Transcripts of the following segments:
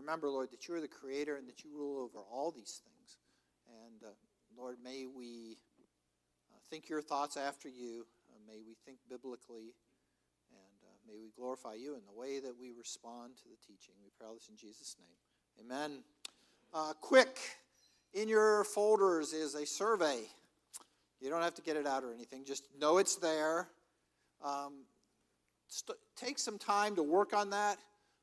remember, Lord, that you are the creator and that you rule over all these things. And, Lord, may we think your thoughts after you. May we think biblically. And may we glorify you in the way that we respond to the teaching. We pray all this in Jesus' name. Amen. Quick, in your folders is a survey. You don't have to get it out or anything. Just know it's there. Take some time to work on that.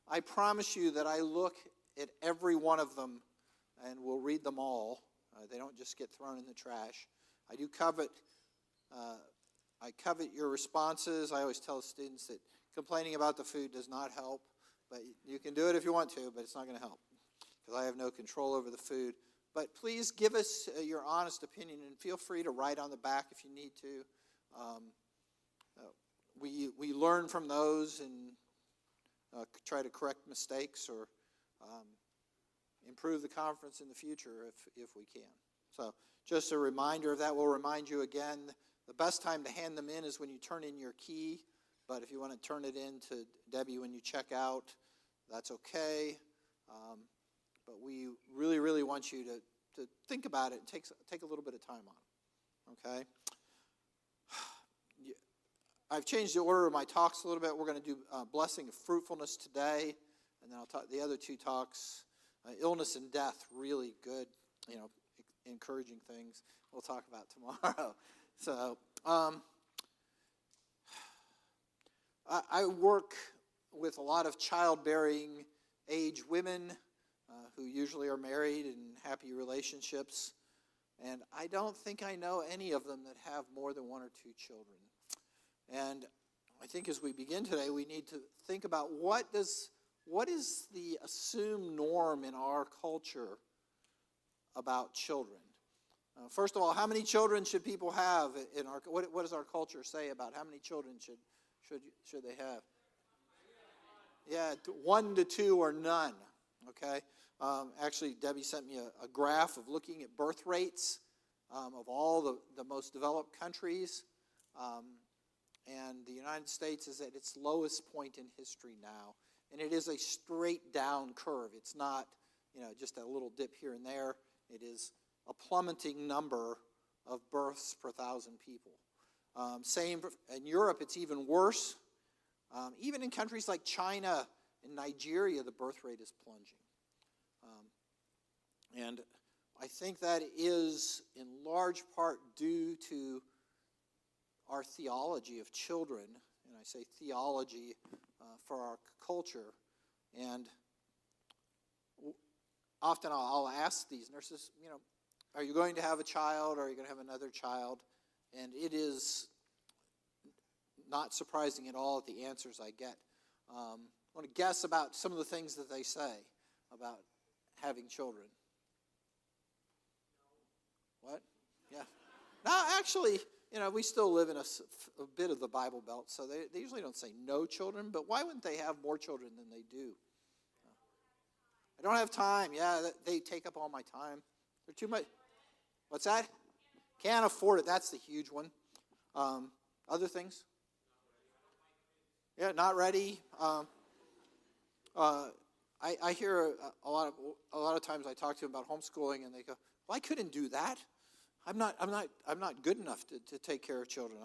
I promise you that I look at every one of them and will read them all. They don't just get thrown in the trash. I do covet your responses. I always tell students that complaining about the food does not help, but you can do it if you want to, but it's not going to help because I have no control over the food. But please give us your honest opinion, and feel free to write on the back if you need to. We learn from those and try to correct mistakes or improve the conference in the future if we can. So just a reminder of that. We'll remind you again, the best time to hand them in is when you turn in your key, but if you want to turn it in to Debbie when you check out, that's okay. But we really, really want you to think about it and take a little bit of time on it, okay? I've changed the order of my talks a little bit. We're going to do blessing of fruitfulness today, and then I'll talk the other two talks, illness and death, really good, encouraging things we'll talk about tomorrow. So I work with a lot of childbearing age women who usually are married in happy relationships, and I don't think I know any of them that have more than one or two children. And I think as we begin today, we need to think about what is the assumed norm in our culture about children. First of all, how many children should people have in our? What does our culture say about how many children should they have? Yeah, 1 to 2 or none. Okay. Actually, Debbie sent me a graph of looking at birth rates of all the most developed countries. And the United States is at its lowest point in history now. And it is a straight down curve. It's not, just a little dip here and there. It is a plummeting number of births per 1,000 people. Same in Europe, it's even worse. Even in countries like China and Nigeria, the birth rate is plunging. And I think that is in large part due to our theology of children, and I say theology for our culture. And often I'll ask these nurses, are you going to have a child, or are you going to have another child? And it is not surprising at all at the answers I get. I want to guess about some of the things that they say about having children. What? Yeah. No, actually, we still live in a bit of the Bible Belt, so they usually don't say no children, but why wouldn't they have more children than they do? I don't have time. Yeah, they take up all my time. They're too much. What's that? Can't afford it. That's the huge one. Other things? Yeah, not ready. I hear a lot of times I talk to them about homeschooling, and they go, "Well, I couldn't do that. I'm not good enough to take care of children."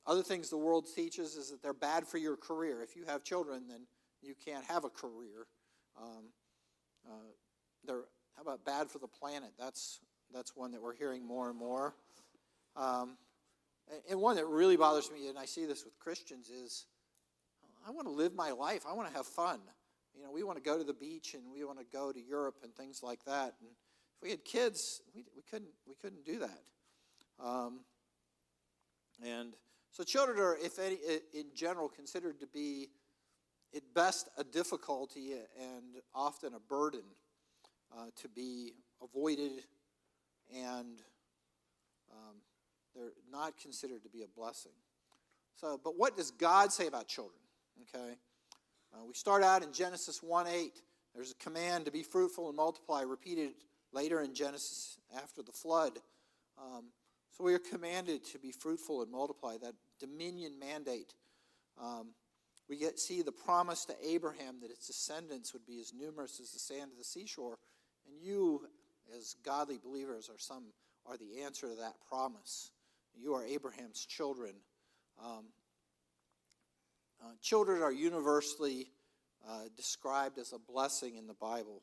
Other things the world teaches is that they're bad for your career. If you have children, then you can't have a career. How about bad for the planet? That's one that we're hearing more and more. And one that really bothers me, and I see this with Christians, is I want to live my life. I want to have fun. We want to go to the beach and we want to go to Europe and things like that. And if we had kids, we couldn't do that. And so children are, if any, in general, considered to be, at best, a difficulty and often a burden to be avoided, and they're not considered to be a blessing. So, but what does God say about children? Okay, we start out in Genesis 1:8. There's a command to be fruitful and multiply, repeated later in Genesis after the flood. So we are commanded to be fruitful and multiply, that dominion mandate. We see the promise to Abraham that its descendants would be as numerous as the sand of the seashore. And you, as godly believers, are the answer to that promise. You are Abraham's children. Children are universally described as a blessing in the Bible.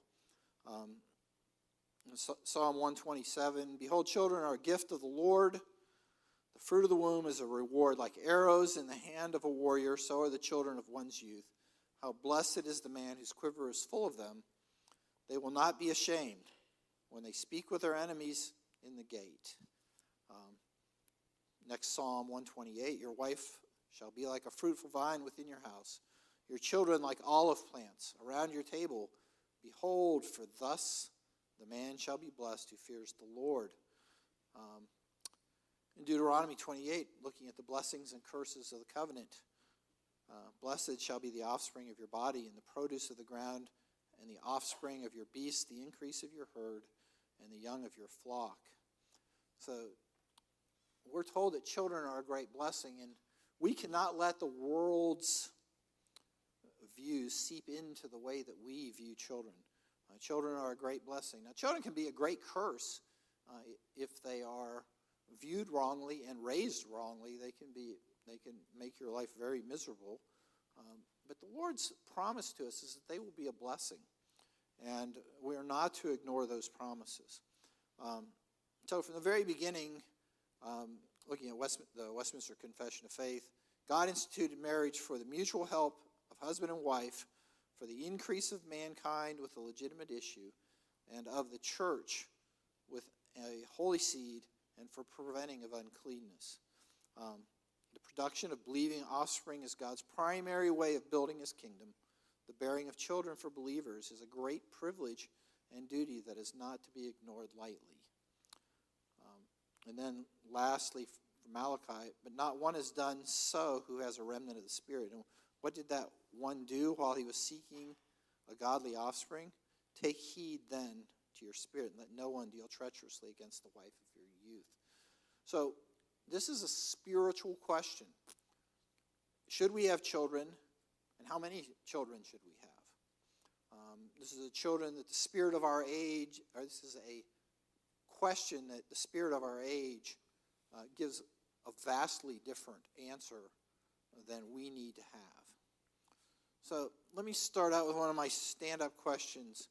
Psalm 127, behold, children are a gift of the Lord. The fruit of the womb is a reward. Like arrows in the hand of a warrior, so are the children of one's youth. How blessed is the man whose quiver is full of them. They will not be ashamed when they speak with their enemies in the gate. Next Psalm 128, your wife shall be like a fruitful vine within your house, your children like olive plants around your table. Behold, for thus the man shall be blessed who fears the Lord. In Deuteronomy 28, looking at the blessings and curses of the covenant, blessed shall be the offspring of your body and the produce of the ground and the offspring of your beasts, the increase of your herd and the young of your flock. So we're told that children are a great blessing, and we cannot let the world's views seep into the way that we view children. Children are a great blessing. Now, children can be a great curse if they are viewed wrongly and raised wrongly. They can make your life very miserable. But the Lord's promise to us is that they will be a blessing, and we are not to ignore those promises. So from the very beginning, looking at the Westminster Confession of Faith, God instituted marriage for the mutual help of husband and wife, for the increase of mankind with a legitimate issue, and of the church with a holy seed, and for preventing of uncleanness. The production of believing offspring is God's primary way of building his kingdom. The bearing of children for believers is a great privilege and duty that is not to be ignored lightly. And then lastly, from Malachi, but not one is done so who has a remnant of the Spirit. And what did that one do while he was seeking a godly offspring? Take heed then to your spirit, and let no one deal treacherously against the wife of your youth. So this is a spiritual question. Should we have children, and how many children should we have? This is a children that the spirit of our age, or this is a question that the spirit of our age gives a vastly different answer than we need to have. So let me start out with one of my stand-up questions.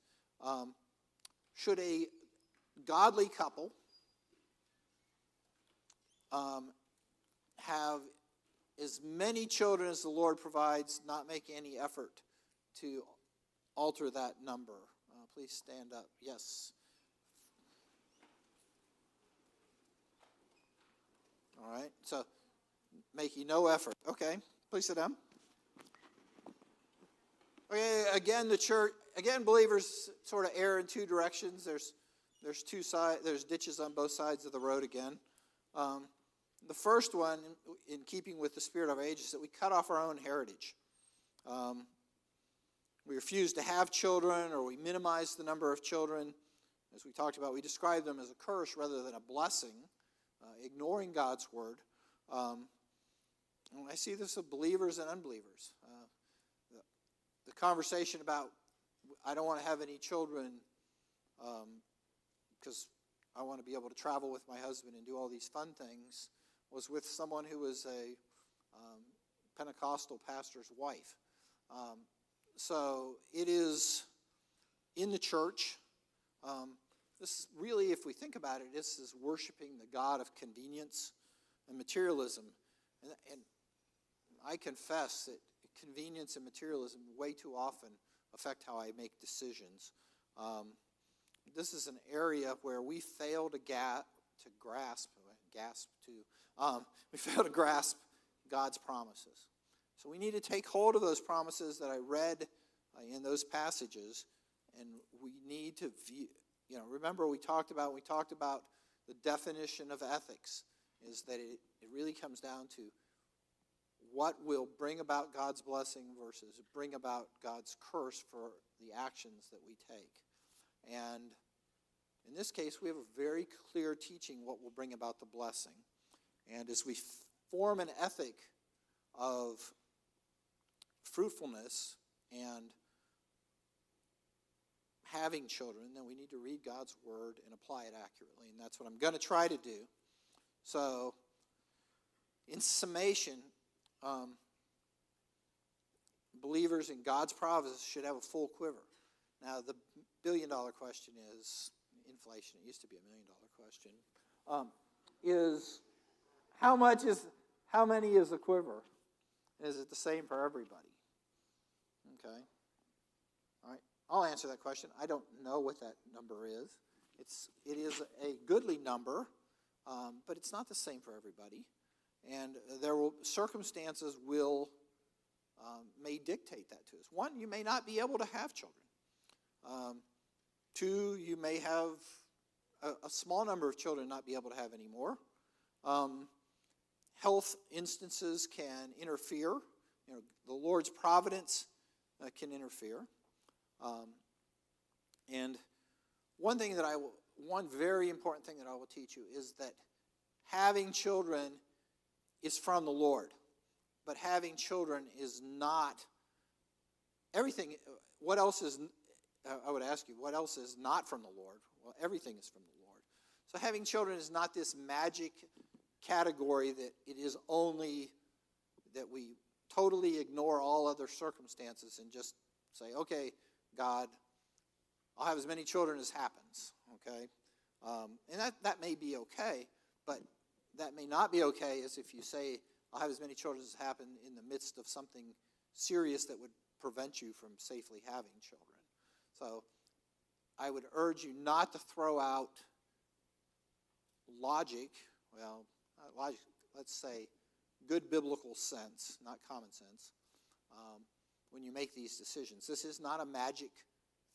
Should a godly couple have as many children as the Lord provides, not make any effort to alter that number? Please stand up. Yes. All right. So making no effort. Okay. Please sit down. Okay. Again, the church. Again, believers sort of err in two directions. There's two sides. There's ditches on both sides of the road again. The first one, in keeping with the spirit of our age, is that we cut off our own heritage. We refuse to have children, or we minimize the number of children. As we talked about, we describe them as a curse rather than a blessing, ignoring God's word. And I see this with believers and unbelievers. The conversation about, I don't want to have any children because I want to be able to travel with my husband and do all these fun things, was with someone who was a Pentecostal pastor's wife. So it is in the church. This is really, if we think about it, this is worshiping the God of convenience and materialism. And I confess that convenience and materialism way too often affect how I make decisions. This is an area where we fail to grasp God's promises. So we need to take hold of those promises that I read in those passages, and we need to view. Remember we talked about the definition of ethics is that it really comes down to what will bring about God's blessing versus bring about God's curse for the actions that we take. And in this case, we have a very clear teaching what will bring about the blessing. And as we form an ethic of fruitfulness and having children, then we need to read God's word and apply it accurately. And that's what I'm going to try to do. So, in summation, believers in God's providence should have a full quiver. Now, the billion-dollar question is inflation. It used to be $1 million question. Is how many is a quiver? Is it the same for everybody? Okay. All right. I'll answer that question. I don't know what that number is. It is a goodly number, but it's not the same for everybody. And circumstances may dictate that to us. One, you may not be able to have children. Two, you may have a small number of children not be able to have any more. Health instances can interfere. The Lord's providence can interfere. And one very important thing that I will teach you is that having children is from the Lord. But having children is not everything. What else is, I would ask you, what else is not from the Lord? Well, everything is from the Lord. So having children is not this magic category that it is only that we totally ignore all other circumstances and just say, okay, God, I'll have as many children as happens, okay? And that may be okay, but that may not be okay as if you say, I'll have as many children as happen in the midst of something serious that would prevent you from safely having children. So I would urge you not to throw out logic, let's say good biblical sense, not common sense, when you make these decisions. This is not a magic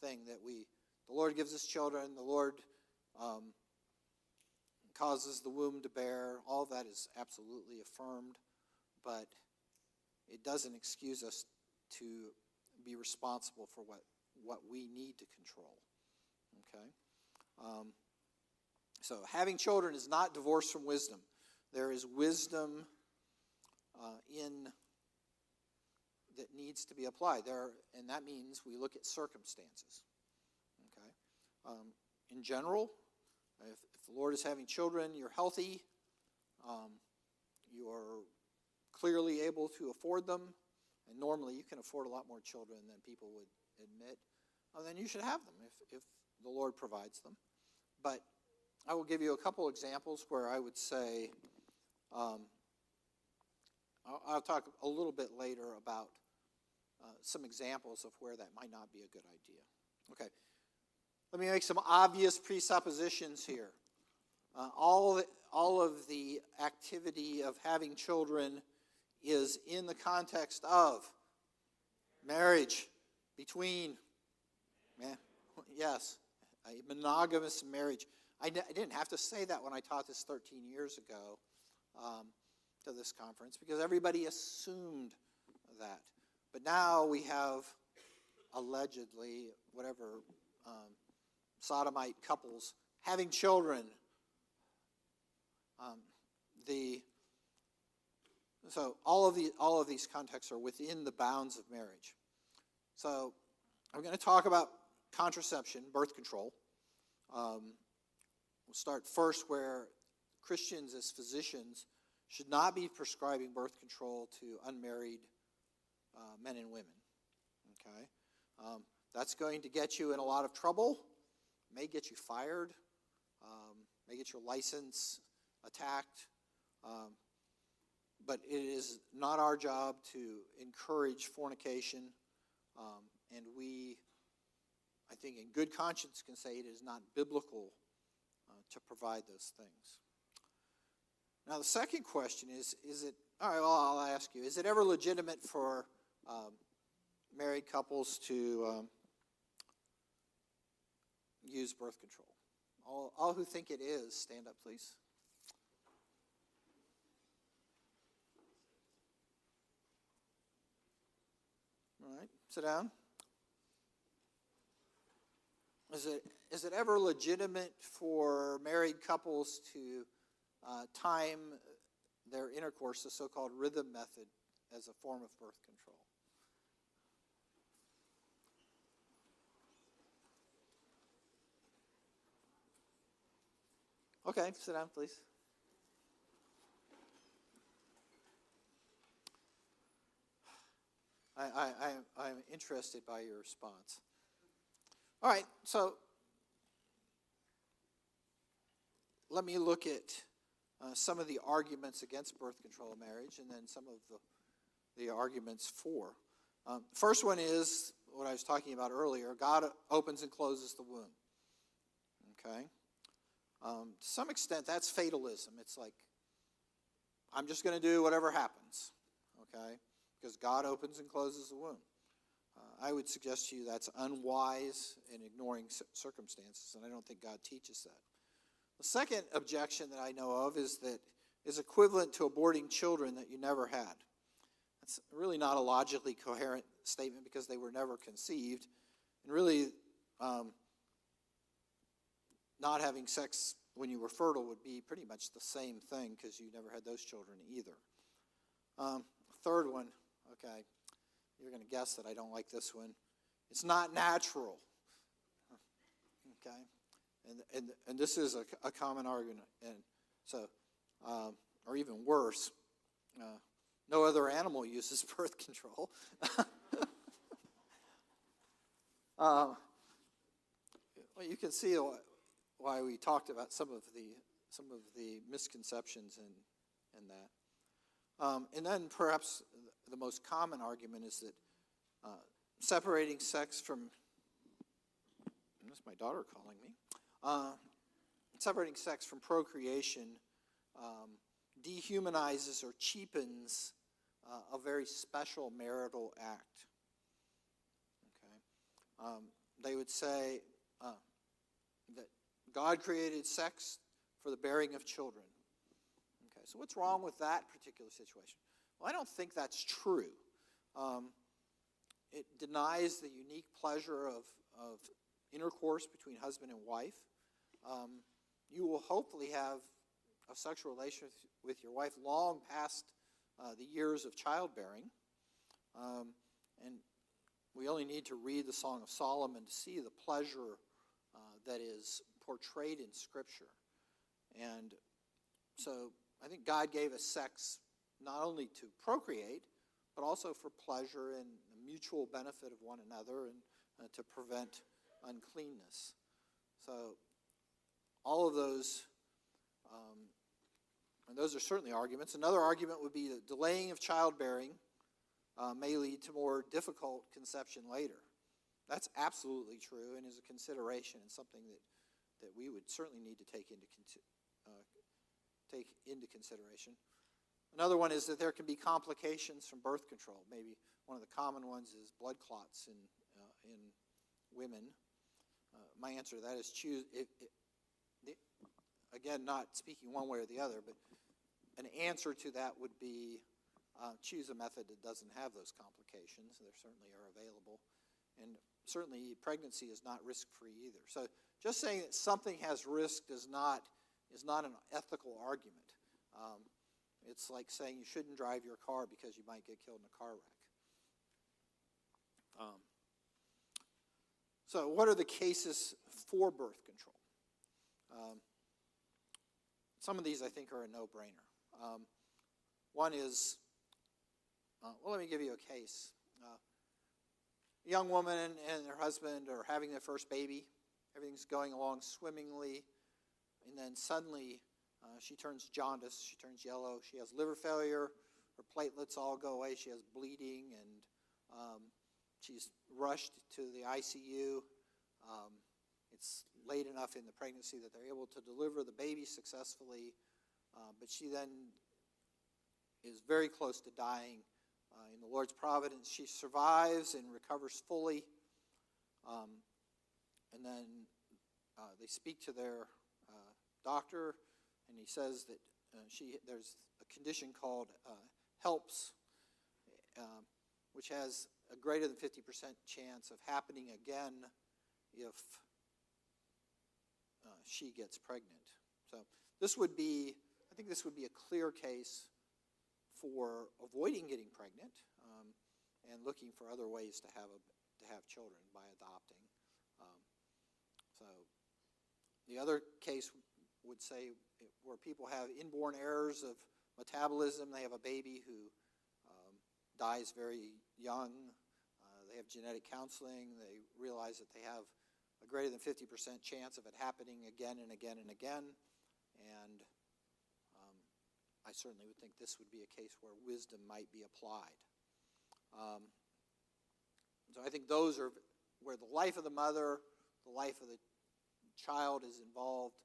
thing that the Lord gives us children, the Lord causes the womb to bear. All that is absolutely affirmed, but it doesn't excuse us to be responsible for what we need to control. Okay? So having children is not divorced from wisdom. There is wisdom that needs to be applied there, and that means we look at circumstances. Okay? In general, if the Lord is having children, you're healthy, you are clearly able to afford them, and normally you can afford a lot more children than people would admit, then you should have them if the Lord provides them. But I will give you a couple examples where I would say, I'll talk a little bit later about some examples of where that might not be a good idea. Okay, let me make some obvious presuppositions here. All of the activity of having children is in the context of marriage between, a monogamous marriage. I didn't have to say that when I taught this 13 years ago to this conference because everybody assumed that. But now we have allegedly, sodomite couples having children. So all of these contexts are within the bounds of marriage. So I'm going to talk about contraception, birth control. We'll start first where Christians as physicians should not be prescribing birth control to unmarried men and women. Okay, that's going to get you in a lot of trouble. May get you fired. May get your license attacked. But it is not our job to encourage fornication, and we, I think, in good conscience can say it is not biblical to provide those things. Now, the second question is it, all right, well, I'll ask you, is it ever legitimate for married couples to use birth control? All who think it is, stand up, please. All right, sit down. Is it ever legitimate for married couples to time their intercourse, the so-called rhythm method, as a form of birth control? Okay, sit down, please. I'm interested by your response. All right, so let me look at some of the arguments against birth control in marriage, and then some of the arguments for. First one is what I was talking about earlier. God opens and closes the womb. Okay? To some extent, that's fatalism. It's like, I'm just going to do whatever happens. Okay? Because God opens and closes the womb. I would suggest to you that's unwise and ignoring circumstances, and I don't think God teaches that. The second objection that I know of is that is equivalent to aborting children that you never had. That's really not a logically coherent statement because they were never conceived. And really, not having sex when you were fertile would be pretty much the same thing because you never had those children either. Third one, okay, you're going to guess that I don't like this one. It's not natural. Okay? And this is a common argument. And so, or even worse, no other animal uses birth control. Well, you can see why we talked about some of the misconceptions in that. And then perhaps the most common argument is that separating sex from, and that's my daughter calling me, separating sex from procreation dehumanizes or cheapens a very special marital act. Okay, they would say that God created sex for the bearing of children. Okay, so what's wrong with that particular situation? Well, I don't think that's true. It denies the unique pleasure of intercourse between husband and wife. You will hopefully have a sexual relation with your wife long past the years of childbearing. And we only need to read the Song of Solomon to see the pleasure that is portrayed in Scripture. And so I think God gave us sex not only to procreate, but also for pleasure and the mutual benefit of one another and to prevent uncleanness. So all of those, and those are certainly arguments. Another argument would be that delaying of childbearing may lead to more difficult conception later. That's absolutely true and is a consideration and something that we would certainly need to take into consideration. Another one is that there can be complications from birth control. Maybe one of the common ones is blood clots in women. My answer to that is choose. Again, not speaking one way or the other, but an answer to that would be choose a method that doesn't have those complications. There certainly are available. And certainly pregnancy is not risk-free either. So just saying that something has risk is not an ethical argument. It's like saying you shouldn't drive your car because you might get killed in a car wreck. So what are the cases for birth control? Some of these I think are a no-brainer. One is, well, let me give you a case. A young woman and her husband are having their first baby. Everything's going along swimmingly. And then suddenly she turns jaundice. She turns yellow. She has liver failure. Her platelets all go away. She has bleeding, and she's rushed to the ICU. It's late enough in the pregnancy that they're able to deliver the baby successfully, but she then is very close to dying. In the Lord's providence, she survives and recovers fully. And then they speak to their doctor, and he says that there's a condition called HELPS, which has a greater than 50% chance of happening again if she gets pregnant. So I think this would be a clear case for avoiding getting pregnant and looking for other ways to have children by adopting. So the other case would say where people have inborn errors of metabolism. They have a baby who dies very young. They have genetic counseling. They realize that they have a greater than 50% chance of it happening again and again and again. And I certainly would think this would be a case where wisdom might be applied. So I think those are where the life of the mother, the life of the child is involved.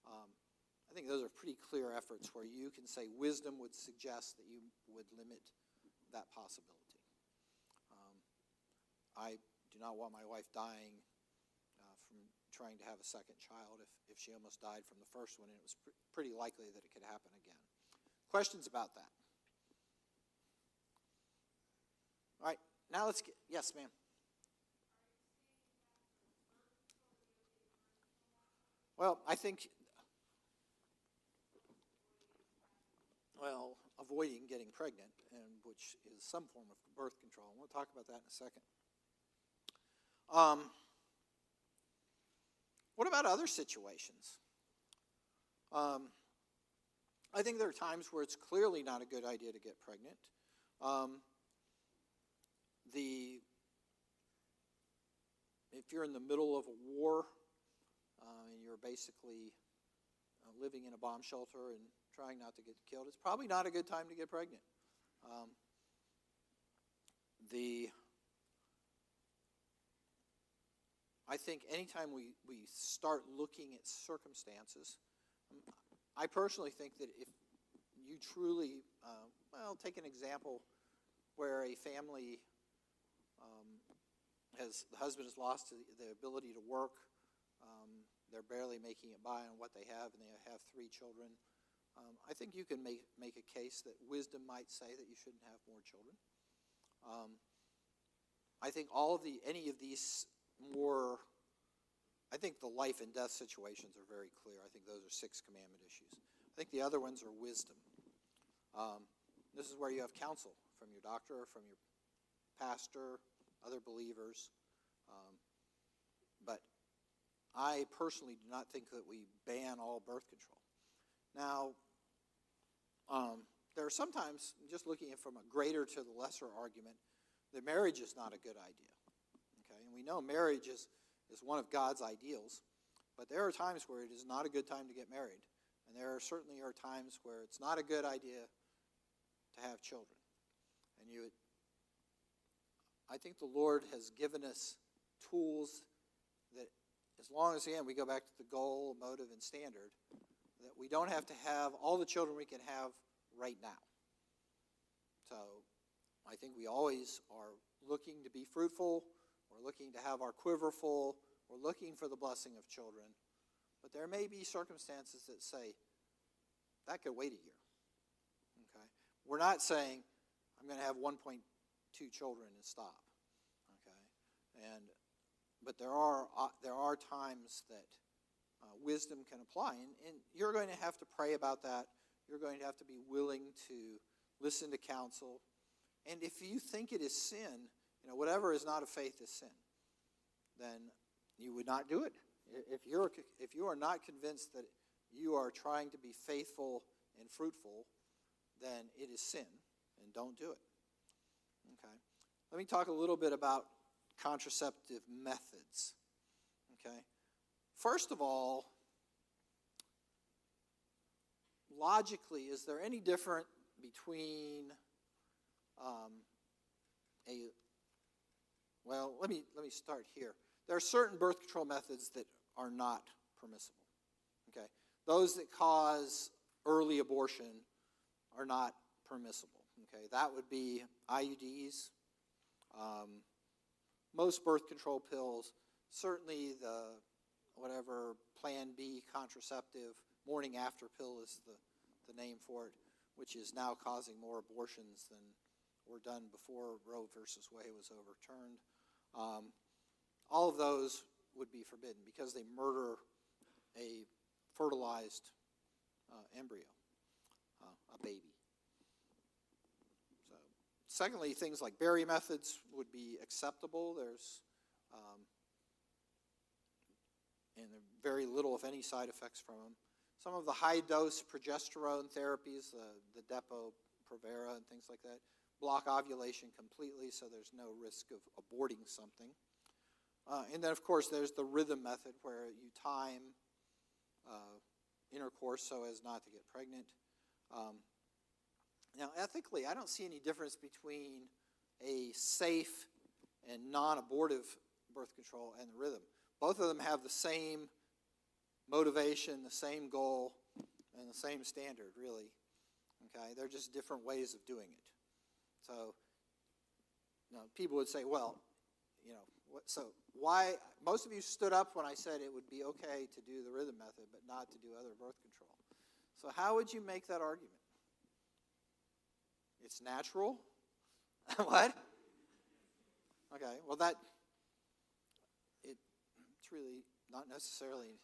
I think those are pretty clear efforts where you can say wisdom would suggest that you would limit that possibility. I do not want my wife dying from trying to have a second child if she almost died from the first one, and it was pretty likely that it could happen again. Questions about that? All right, now let's get, yes, ma'am. Well, I think, avoiding getting pregnant, and which is some form of birth control. We'll talk about that in a second. What about other situations? I think there are times where it's clearly not a good idea to get pregnant. If you're in the middle of a war and you're basically living in a bomb shelter and trying not to get killed, it's probably not a good time to get pregnant. I think anytime we start looking at circumstances, I personally think that if you truly, take an example where a family the husband has lost the ability to work, they're barely making it by on what they have, and they have 3 children. I think you can make a case that wisdom might say that you shouldn't have more children. I think any of these I think the life and death situations are very clear. I think those are 6 commandment issues. I think the other ones are wisdom. This is where you have counsel from your doctor, from your pastor, other believers. But I personally do not think that we ban all birth control. Now, there are sometimes, just looking at from a greater to the lesser argument, that marriage is not a good idea. Okay, and we know marriage is one of God's ideals, but there are times where it is not a good time to get married, and there certainly are times where it's not a good idea to have children. And I think the Lord has given us tools that, as long as, again, we go back to the goal, motive, and standard, that we don't have to have all the children we can have right now. So I think we always are looking to be fruitful. We're looking to have our quiver full. We're looking for the blessing of children. But there may be circumstances that say, that could wait a year. Okay? We're not saying, I'm going to have 1.2 children and stop. Okay? But there are times that wisdom can apply. And you're going to have to pray about that. You're going to have to be willing to listen to counsel. And if you think it is sin, whatever is not of faith is sin, then you would not do it. If you are not convinced that you are trying to be faithful and fruitful, then it is sin, and don't do it. Okay. Let me talk a little bit about contraceptive methods. Okay. First of all, logically, is there any difference between let me start here. There are certain birth control methods that are not permissible. Okay, those that cause early abortion are not permissible. Okay, that would be IUDs, most birth control pills, certainly the whatever Plan B contraceptive, morning after pill is the name for it, which is now causing more abortions than were done before Roe versus Wade was overturned. All of those would be forbidden because they murder a fertilized embryo, a baby. So, secondly, things like berry methods would be acceptable. There's and very little, if any, side effects from them. Some of the high-dose progesterone therapies, the Depo-Provera and things like that, block ovulation completely, so there's no risk of aborting something. And then, of course, there's the rhythm method where you time intercourse so as not to get pregnant. Now, ethically, I don't see any difference between a safe and non-abortive birth control and the rhythm. Both of them have the same motivation, the same goal, and the same standard, really. Okay, they're just different ways of doing it. So, people would say, well, so why? Most of you stood up when I said it would be okay to do the rhythm method, but not to do other birth control. So how would you make that argument? It's natural. What? Okay, well it's really not necessarily.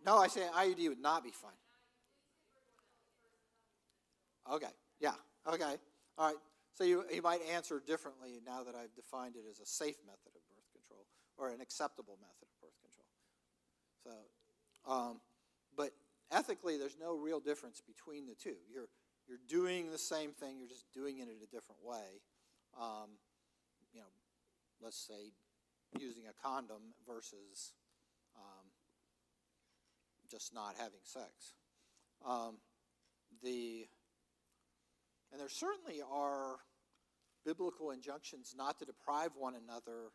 No, I say IUD would not be fine. Okay, yeah, okay, all right. So you might answer differently now that I've defined it as a safe method of birth control or an acceptable method of birth control. So, but ethically, there's no real difference between the two. You're doing the same thing. You're just doing it in a different way. Let's say using a condom versus just not having sex. And there certainly are biblical injunctions not to deprive one another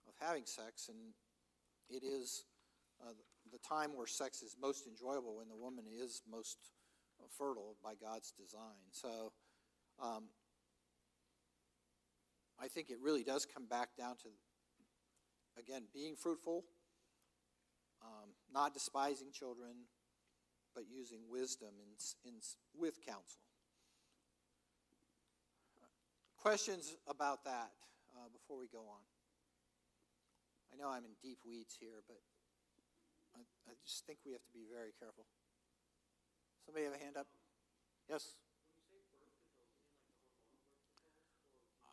of having sex, and it is the time where sex is most enjoyable, when the woman is most fertile by God's design. So I think it really does come back down to, again, being fruitful, not despising children, but using wisdom with counsel. Questions about that before we go on? I know I'm in deep weeds here, but I just think we have to be very careful. Somebody have a hand up? Yes?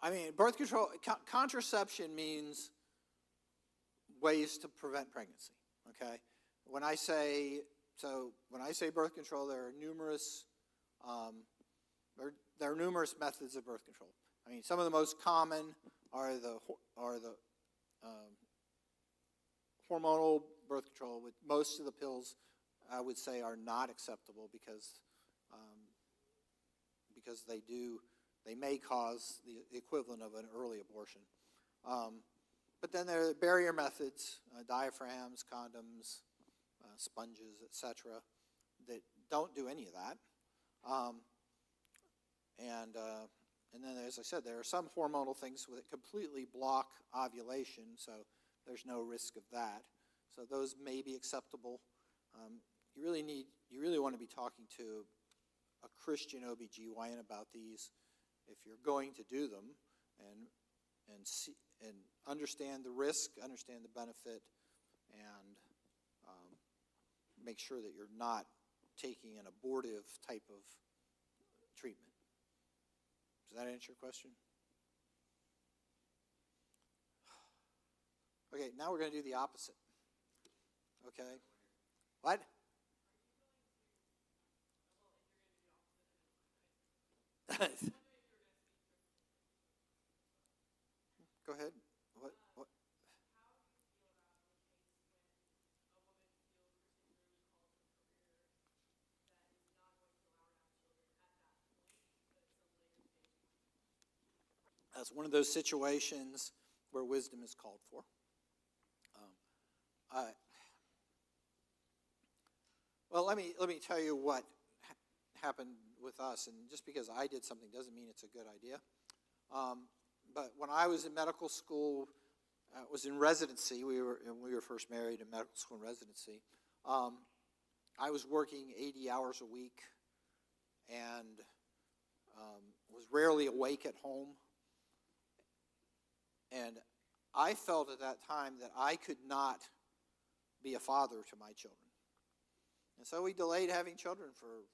I mean, birth control, contraception means ways to prevent pregnancy, okay? When I say birth control, there are numerous methods of birth control. I mean, some of the most common are the hormonal birth control. With most of the pills, I would say, are not acceptable because they may cause the equivalent of an early abortion. But then there are barrier methods, diaphragms, condoms, sponges, etc., that don't do any of that. And then, as I said, there are some hormonal things that completely block ovulation, so there's no risk of that. So those may be acceptable. You really want to be talking to a Christian OBGYN about these if you're going to do them, and understand the risk, understand the benefit, and make sure that you're not taking an abortive type of treatment. Does that answer your question? Okay, now we're going to do the opposite. Okay? What? Go ahead. What? That's one of those situations where wisdom is called for. Well, let me tell you what happened with us, and just because I did something doesn't mean it's a good idea. But when I was in medical school, was in residency. We were first married in medical school and residency. I was working 80 hours a week, and was rarely awake at home. And I felt at that time that I could not be a father to my children. And so we delayed having children for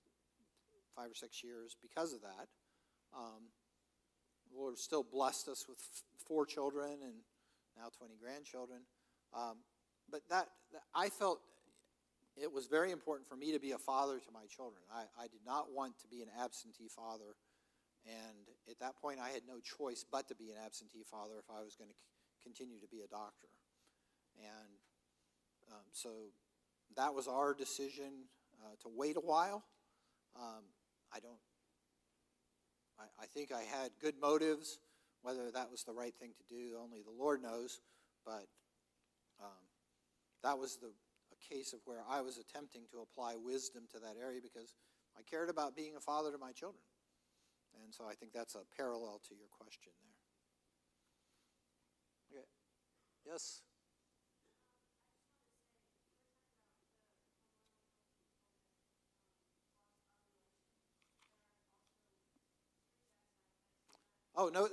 5 or 6 years because of that. The Lord still blessed us with 4 children and now 20 grandchildren. But that I felt it was very important for me to be a father to my children. I did not want to be an absentee father, and at that point I had no choice but to be an absentee father if I was going to continue to be a doctor. And so that was our decision to wait a while. I think I had good motives. Whether that was the right thing to do, only the Lord knows. But that was a case of where I was attempting to apply wisdom to that area because I cared about being a father to my children. And so I think that's a parallel to your question there. Okay. Yes? Oh, no,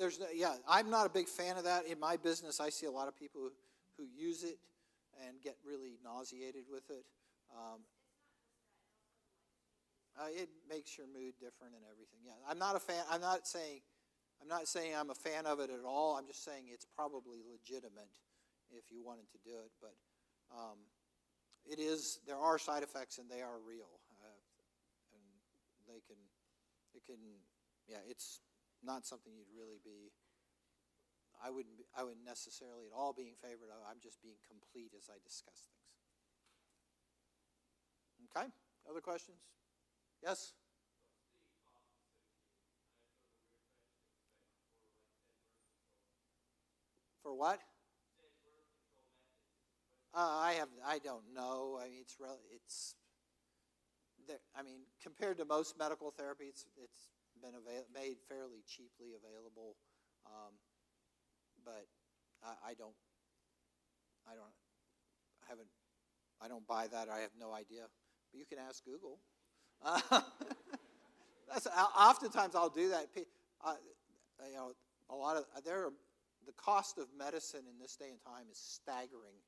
I'm not a big fan of that. In my business, I see a lot of people who use it and get really nauseated with it. It makes your mood different and everything. Yeah, I'm not a fan. I'm not saying I'm a fan of it at all. I'm just saying it's probably legitimate if you wanted to do it. But it is. There are side effects, and they are real. And it can. Yeah, it's not something you'd really be. I wouldn't necessarily at all be in favor of. I'm just being complete as I discuss things. Okay. Other questions? Yes? For what? I don't know. I mean, compared to most medical therapy, it's been made fairly cheaply available. But I don't buy that. I have no idea. But you can ask Google. Oftentimes I'll do that. The cost of medicine in this day and time is staggering.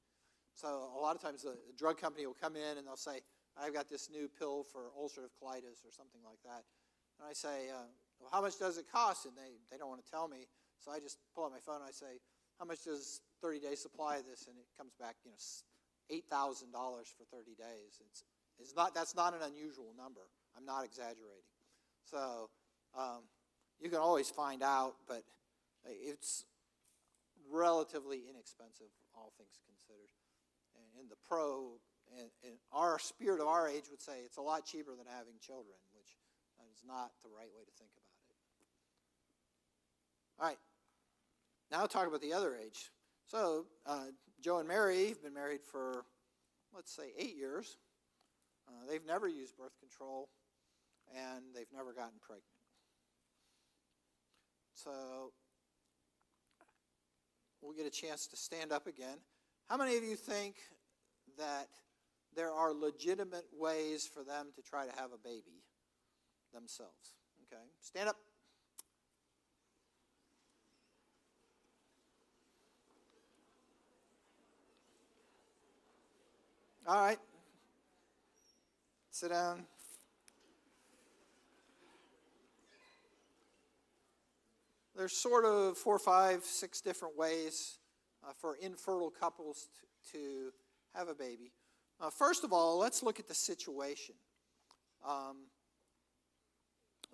So a lot of times the drug company will come in and they'll say, "I've got this new pill for ulcerative colitis," or something like that. And I say, "Well, how much does it cost?" And they don't want to tell me. So I just pull out my phone and I say, "How much does 30-day supply of this?" And it comes back, $8,000 for 30 days. That's not an unusual number. I'm not exaggerating. So you can always find out, but it's relatively inexpensive, all things considered. And our spirit of our age would say it's a lot cheaper than having children, which is not the right way to think about it. All right. Now talk about the other age. So Joe and Mary have been married for, let's say, 8 years. They've never used birth control, and they've never gotten pregnant. So we'll get a chance to stand up again. How many of you think that there are legitimate ways for them to try to have a baby themselves? Okay, stand up. All right. Sit down. There's sort of 4, 5, 6 different ways for infertile couples to have a baby. First of all, let's look at the situation.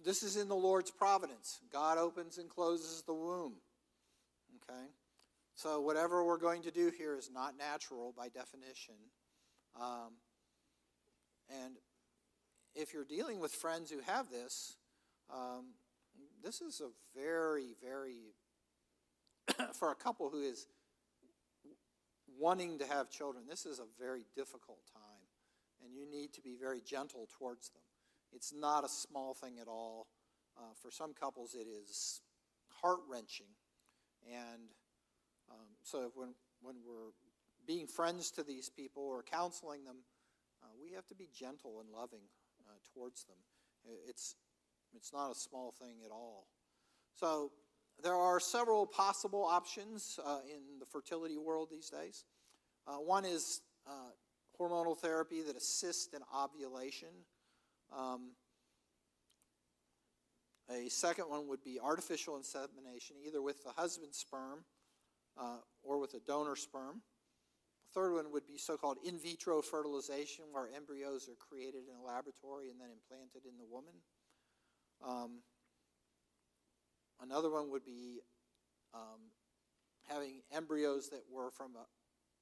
This is in the Lord's providence. God opens and closes the womb. Okay? So whatever we're going to do here is not natural by definition. And if you're dealing with friends who have this, this is a very, very, for a couple who is wanting to have children, this is a very difficult time. And you need to be very gentle towards them. It's not a small thing at all. For some couples, it is heart-wrenching. And so when we're being friends to these people or counseling them, we have to be gentle and loving towards them. It's not a small thing at all. So there are several possible options in the fertility world these days. One is hormonal therapy that assists in ovulation. A second one would be artificial insemination, either with the husband's sperm or with a donor sperm. third one would be so-called in vitro fertilization, where embryos are created in a laboratory and then implanted in the woman. Another one would be having embryos that were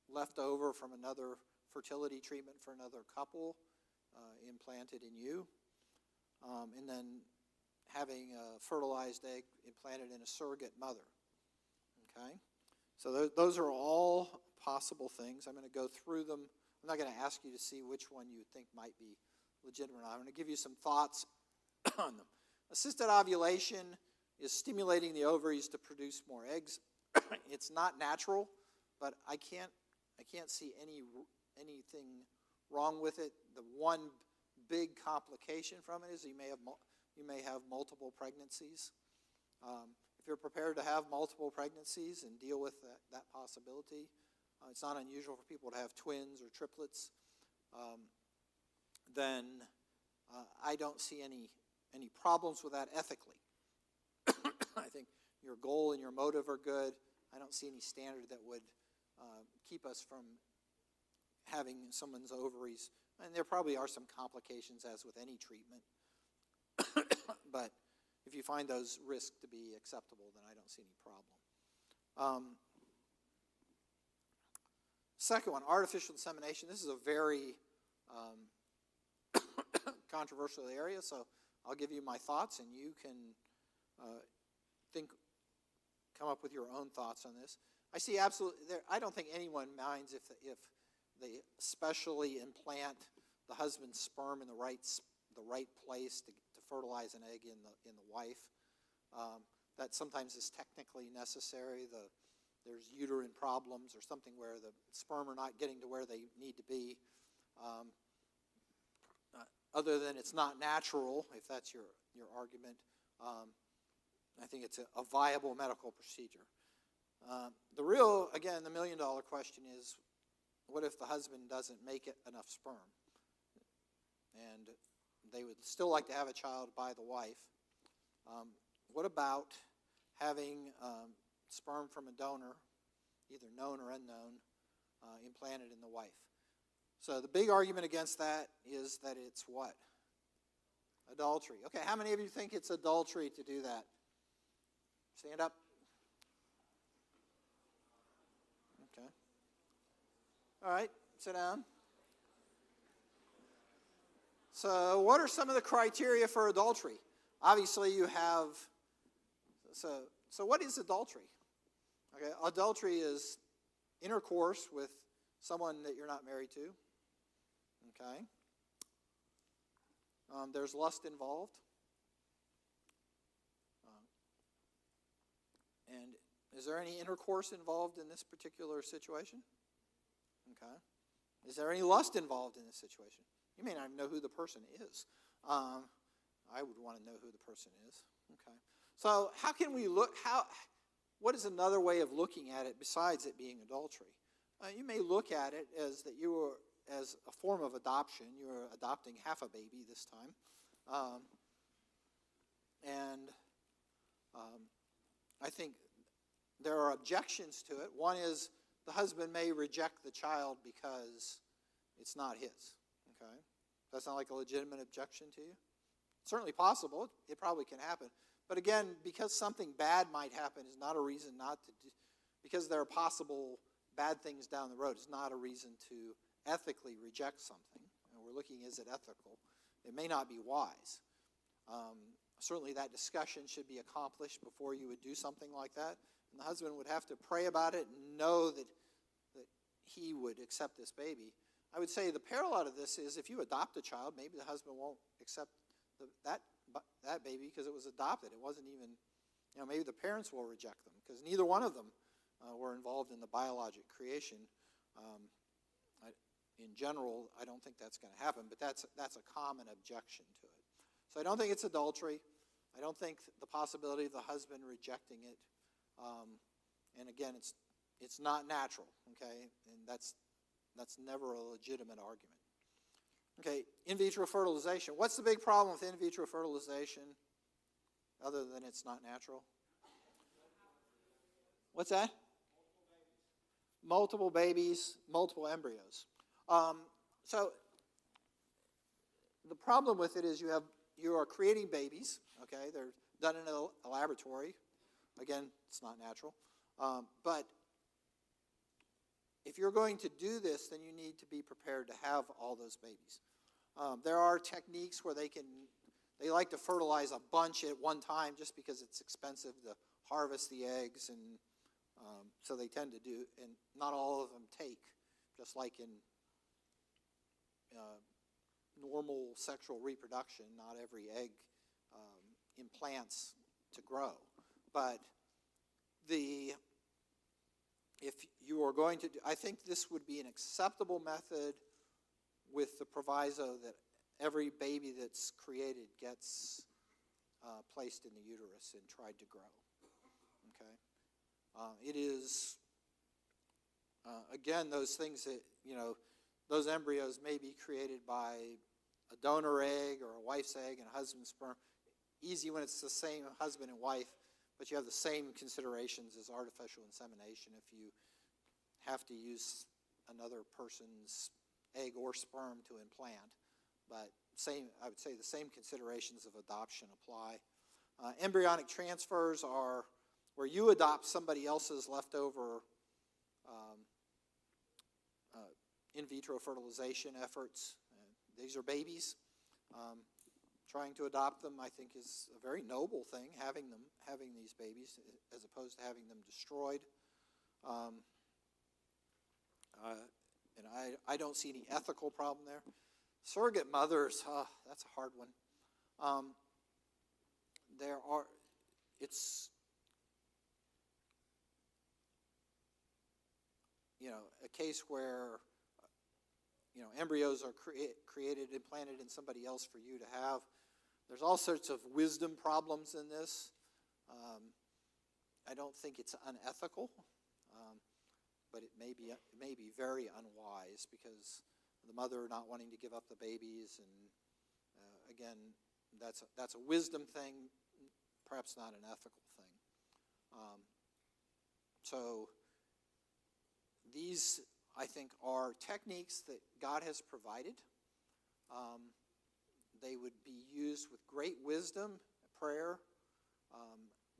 left over from another fertility treatment for another couple implanted in you. And then having a fertilized egg implanted in a surrogate mother. Okay? So those are all possible things. I'm going to go through them. I'm not going to ask you to see which one you think might be legitimate. I'm going to give you some thoughts on them. Assisted ovulation is stimulating the ovaries to produce more eggs. It's not natural, but I can't see anything wrong with it. The one big complication from it is you may have multiple pregnancies. If you're prepared to have multiple pregnancies and deal with that possibility, it's not unusual for people to have twins or triplets. Then I don't see any problems with that ethically. I think your goal and your motive are good. I don't see any standard that would keep us from having someone's ovaries. And there probably are some complications, as with any treatment. But if you find those risks to be acceptable, then I don't see any problem. Second one, artificial insemination. This is a very controversial area, so I'll give you my thoughts, and you can come up with your own thoughts on this. I see I don't think anyone minds if they specially implant the husband's sperm in the right place to fertilize an egg in the wife. That sometimes is technically necessary. There's uterine problems or something where the sperm are not getting to where they need to be. Other than it's not natural, if that's your argument, I think it's a viable medical procedure. The million-dollar question is, what if the husband doesn't make enough sperm? And they would still like to have a child by the wife. What about having sperm from a donor, either known or unknown, implanted in the wife? So the big argument against that is that it's what? Adultery. Okay, how many of you think it's adultery to do that? Stand up. Okay. All right, sit down. So what are some of the criteria for adultery? Obviously you have, so what is adultery? Okay, adultery is intercourse with someone that you're not married to. Okay. There's lust involved. And is there any intercourse involved in this particular situation? Okay. Is there any lust involved in this situation? You may not even know who the person is. I would want to know who the person is. Okay. So how can we look, what is another way of looking at it besides it being adultery? You may look at it as that you were, as a form of adoption. You are adopting half a baby this time. I think there are objections to it. One is the husband may reject the child because it's not his. Okay? That sound like a legitimate objection to you? Certainly possible. It probably can happen. But again, because something bad might happen is not a reason not to do, because there are possible bad things down the road, is not a reason to ethically reject something. And we're looking, is it ethical? It may not be wise. Certainly that discussion should be accomplished before you would do something like that. And the husband would have to pray about it and know that he would accept this baby. I would say the parallel of this is if you adopt a child, maybe the husband won't accept that baby because it was adopted. It wasn't even, maybe the parents will reject them because neither one of them were involved in the biologic creation. In general, I don't think that's going to happen, but that's a common objection to it. So I don't think it's adultery. I don't think the possibility of the husband rejecting it. And again, it's not natural, okay? And that's never a legitimate argument. Okay, in vitro fertilization. What's the big problem with in vitro fertilization other than it's not natural? What's that? multiple babies, multiple embryos. So the problem with it is you are creating babies, okay? They're done in a laboratory. Again, it's not natural. But if you're going to do this, then you need to be prepared to have all those babies. There are techniques where they like to fertilize a bunch at one time just because it's expensive to harvest the eggs, and so they tend to do, and not all of them take, just like in normal sexual reproduction, not every egg implants to grow. But if you are going to do, I think this would be an acceptable method with the proviso that every baby that's created gets placed in the uterus and tried to grow. Okay, it is again those things that those embryos may be created by a donor egg or a wife's egg and a husband's sperm. Easy when it's the same husband and wife, but you have the same considerations as artificial insemination if you have to use another person's egg or sperm to implant. But I would say the same considerations of adoption apply. Embryonic transfers are where you adopt somebody else's leftover in vitro fertilization efforts. These are babies. Trying to adopt them, I think, is a very noble thing, having these babies, as opposed to having them destroyed. And I don't see any ethical problem there. Surrogate mothers, that's a hard one. It's a case where embryos are created, implanted in somebody else for you to have. There's all sorts of wisdom problems in this. I don't think it's unethical, but it may be very unwise because the mother not wanting to give up the babies, and again, that's a wisdom thing, perhaps not an ethical thing. So these, I think, are techniques that God has provided. They would be used with great wisdom, prayer,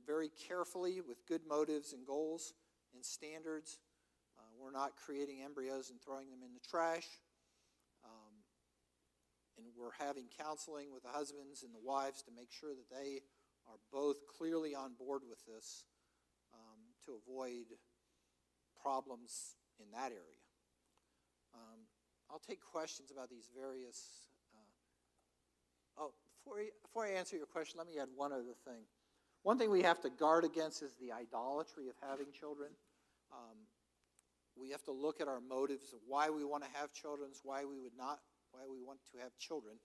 very carefully with good motives and goals and standards. We're not creating embryos and throwing them in the trash. And we're having counseling with the husbands and the wives to make sure that they are both clearly on board with this to avoid problems in that area. I'll take questions about these various. Before I answer your question, let me add one other thing. One thing we have to guard against is the idolatry of having children. We have to look at our motives of why we want to have children, why we want to have children,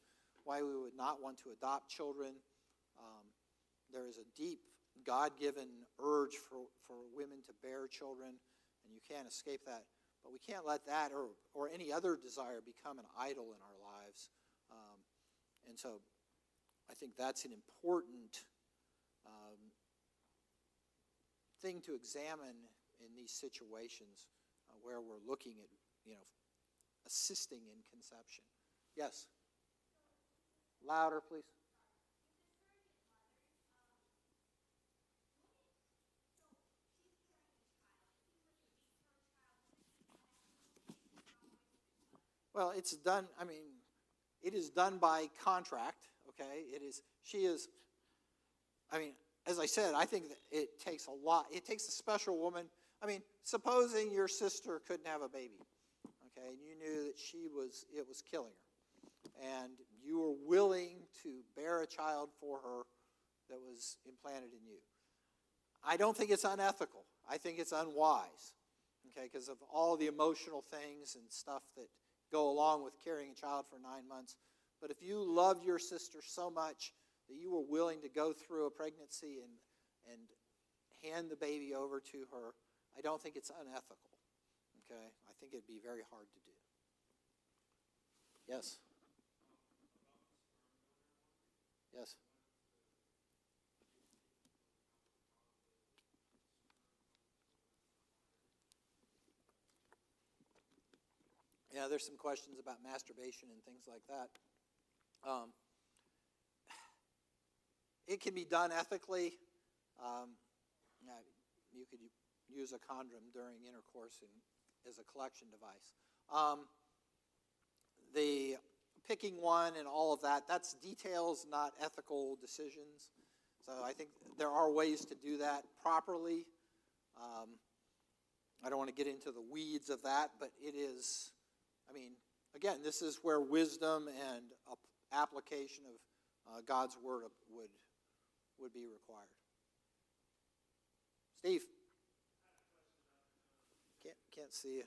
why we would not want to adopt children. There is a deep God-given urge for women to bear children, and you can't escape that. But we can't let that or any other desire become an idol in our lives. And so I think that's an important thing to examine in these situations where we're looking at, assisting in conception. Yes? Louder, please. Well, it's done, it is done by contract, okay? As I said, I think that it takes a lot. It takes a special woman. Supposing your sister couldn't have a baby, okay, and you knew that it was killing her, and you were willing to bear a child for her that was implanted in you. I don't think it's unethical. I think it's unwise, okay, because of all the emotional things and stuff that go along with carrying a child for 9 months. But if you loved your sister so much that you were willing to go through a pregnancy and hand the baby over to her, I don't think it's unethical. Okay? I think it'd be very hard to do. Yes? Yes? there's some questions about masturbation and things like that. It can be done ethically. You could use a condom during intercourse as a collection device. The picking one and all of that, that's details, not ethical decisions. So I think there are ways to do that properly. I don't want to get into the weeds of that, but it is, again, this is where wisdom and application of God's word would be required. Steve? Can't see you.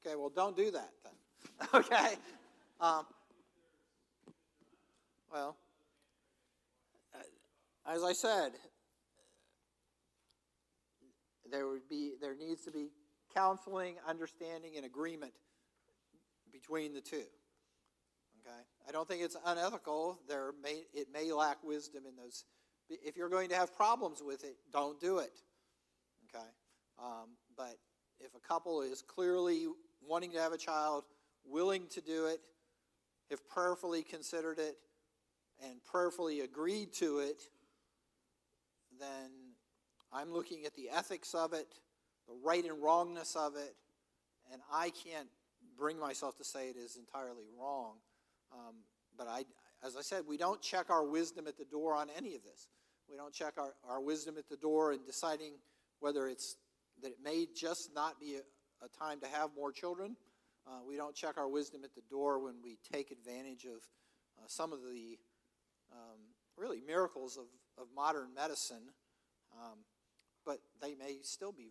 Okay, well, don't do that then. Okay. Well, as I said, there needs to be counseling, understanding, and agreement between the two. Okay, I don't think it's unethical. It may lack wisdom in those. If you're going to have problems with it, don't do it. Okay, but if a couple is clearly wanting to have a child, willing to do it, have prayerfully considered it, and prayerfully agreed to it, then I'm looking at the ethics of it, the right and wrongness of it, and I can't bring myself to say it is entirely wrong. But as I said, we don't check our wisdom at the door on any of this. We don't check our wisdom at the door in deciding whether that it may just not be a time to have more children. We don't check our wisdom at the door when we take advantage of some of the really miracles of modern medicine. But they may still be,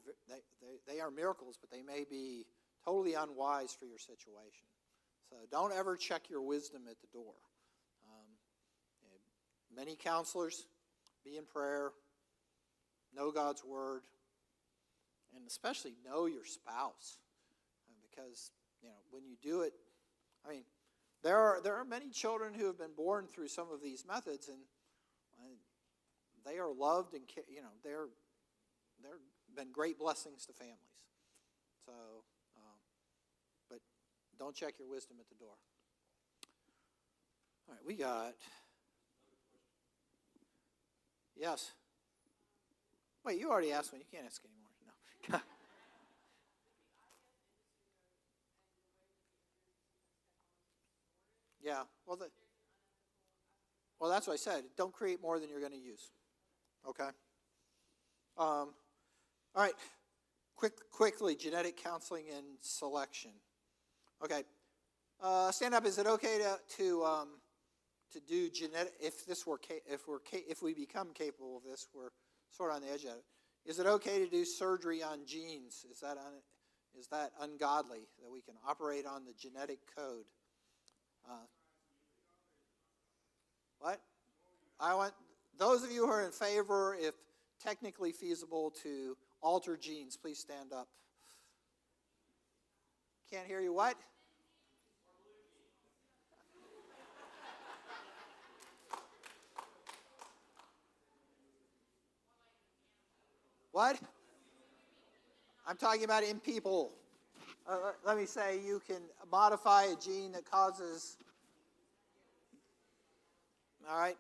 they are miracles, but they may be totally unwise for your situation. So don't ever check your wisdom at the door. Many counselors, be in prayer, know God's word, and especially know your spouse. Because, when you do it, there are many children who have been born through some of these methods, and they are loved, and they're been great blessings to families. So, but don't check your wisdom at the door. All right, we got. Yes. Wait, you already asked one. You can't ask anymore. No. Yeah. Well, that's what I said. Don't create more than you're going to use. Okay. All right. Quickly, genetic counseling and selection. Okay. Stand up. Is it okay to do genetic? If we become capable of this, we're sort of on the edge of it. Is it okay to do surgery on genes? Is that ungodly that we can operate on the genetic code? What? I want those of you who are in favor, if technically feasible, to alter genes, please stand up. Can't hear you. What? What? I'm talking about in people. Let me say you can modify a gene that causes. All right.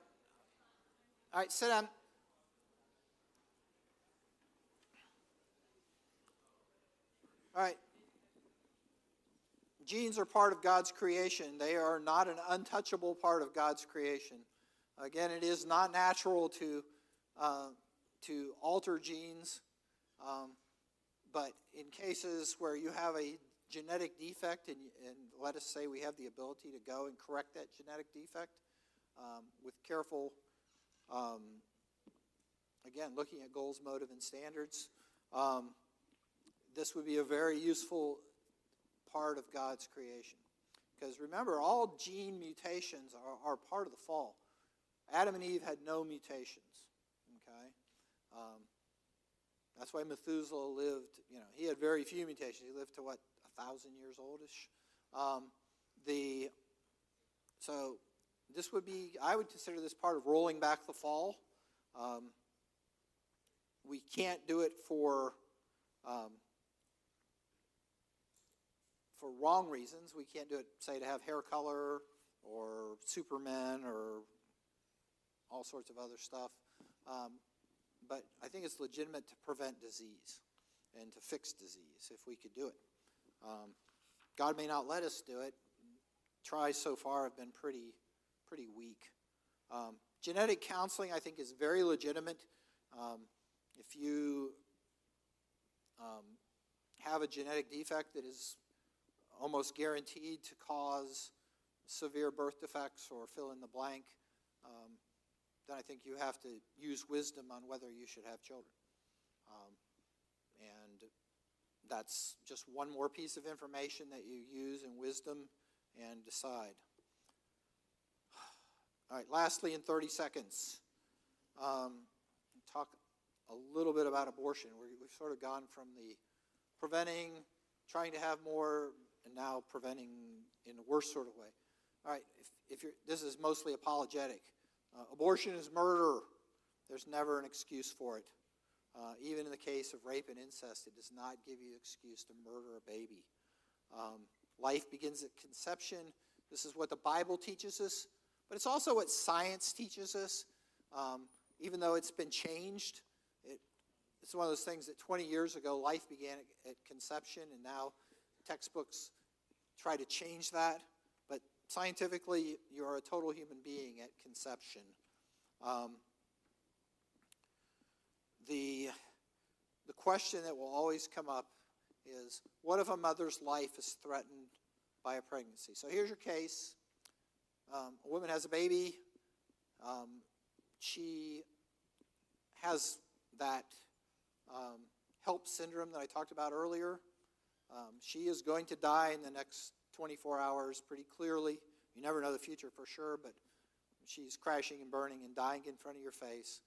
All right, sit down. All right. Genes are part of God's creation. They are not an untouchable part of God's creation. Again, it is not natural to alter genes, but in cases where you have a genetic defect, and let us say we have the ability to go and correct that genetic defect with careful, again, looking at goals, motive, and standards, this would be a very useful part of God's creation. Because remember, all gene mutations are part of the fall. Adam and Eve had no mutations. Okay, That's why Methuselah lived, he had very few mutations. He lived to, 1,000 years oldish? So this would be, I would consider this part of rolling back the fall. We can't do it for wrong reasons. We can't do it, say, to have hair color or Superman or all sorts of other stuff. But I think it's legitimate to prevent disease and to fix disease if we could do it. God may not let us do it. Tries so far have been pretty weak. Genetic counseling, I think, is very legitimate. If you have a genetic defect that is almost guaranteed to cause severe birth defects or fill in the blank, then I think you have to use wisdom on whether you should have children. And that's just one more piece of information that you use in wisdom and decide. All right, lastly, in 30 seconds, talk a little bit about abortion. We've sort of gone from the preventing, trying to have more, and now preventing in a worse sort of way. All right, if you're, this is mostly apologetic. Abortion is murder. There's never an excuse for it. Even in the case of rape and incest, it does not give you an excuse to murder a baby. Life begins at conception. This is what the Bible teaches us, but it's also what science teaches us. Even though it's been changed, it's one of those things that 20 years ago, life began at conception, and now textbooks try to change that. But scientifically, you are a total human being at conception. The question that will always come up is, what if a mother's life is threatened by a pregnancy? So here's your case. A woman has a baby. She has that HELP syndrome that I talked about earlier. She is going to die in the next 24 hours pretty clearly. You never know the future for sure, but she's crashing and burning and dying in front of your face.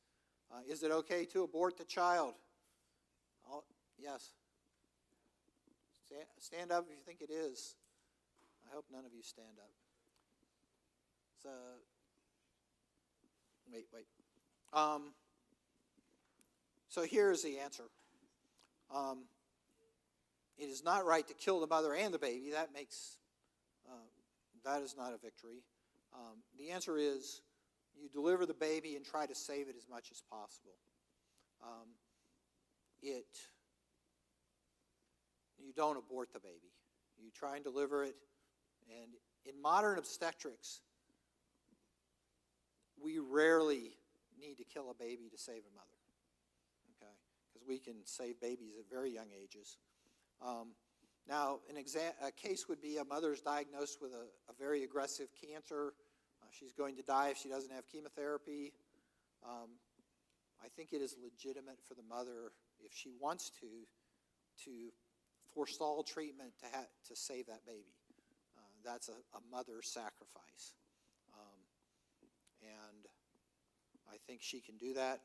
Is it okay to abort the child? Yes. Stand up if you think it is. I hope none of you stand up. Wait. So here's the answer. It is not right to kill the mother and the baby. That is not a victory. The answer is you deliver the baby and try to save it as much as possible. You don't abort the baby. You try and deliver it. And in modern obstetrics, we rarely need to kill a baby to save a mother, okay? Because we can save babies at very young ages. Now, a case would be a mother's diagnosed with a very aggressive cancer. She's going to die if she doesn't have chemotherapy. I think it is legitimate for the mother, if she wants to forestall treatment to save that baby. That's a mother's sacrifice. And I think she can do that.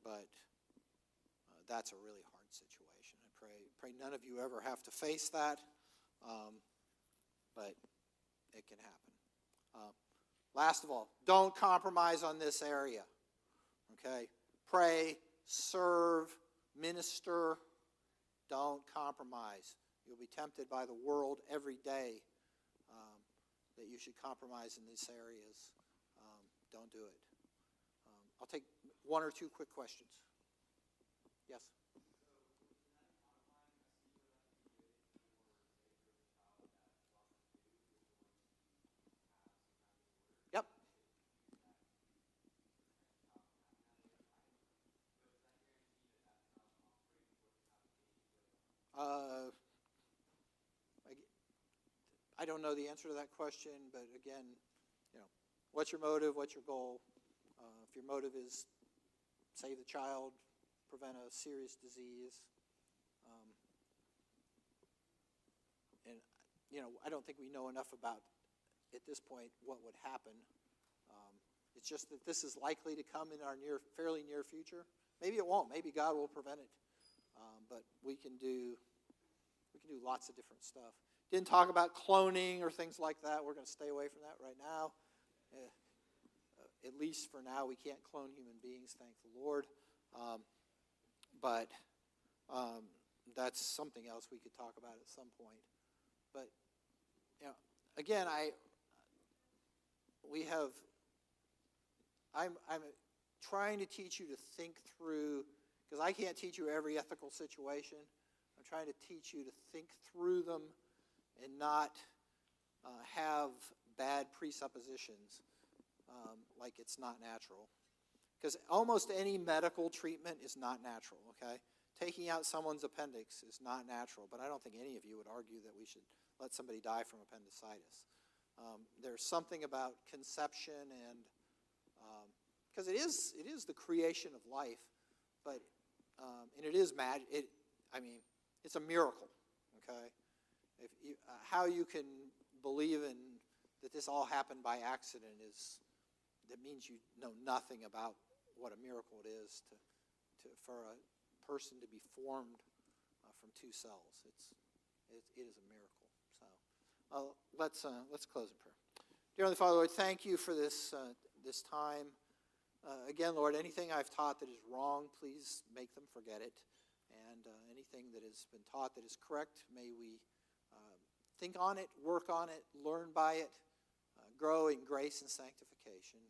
But that's a really hard situation. I pray none of you ever have to face that, but it can happen. Last of all, don't compromise on this area. Okay? Pray, serve, minister. Don't compromise. You'll be tempted by the world every day that you should compromise in these areas. Don't do it. I'll take one or two quick questions. Yes? Yep. I don't know the answer to that question, but again, what's your motive? What's your goal? If your motive is save the child, prevent a serious disease, and I don't think we know enough about at this point what would happen. It's just that this is likely to come in our fairly near future. Maybe it won't. Maybe God will prevent it. But we can do lots of different stuff. Didn't talk about cloning or things like that. We're going to stay away from that right now. At least for now, we can't clone human beings, thank the Lord. But that's something else we could talk about at some point. But again, I'm trying to teach you to think through, because I can't teach you every ethical situation. I'm trying to teach you to think through them and not have bad presuppositions like it's not natural. Because almost any medical treatment is not natural, okay? Taking out someone's appendix is not natural, but I don't think any of you would argue that we should let somebody die from appendicitis. There's something about conception and, because it is the creation of life, but, and it is magic. It's a miracle, okay? How you can believe in that this all happened by accident that means you know nothing about what a miracle it is for a person to be formed from two cells. It is a miracle. So let's close in prayer. Dear Heavenly Father, Lord, thank you for this time. Again, Lord, anything I've taught that is wrong, please make them forget it. And anything that has been taught that is correct, may we think on it, work on it, learn by it, grow in grace and sanctification.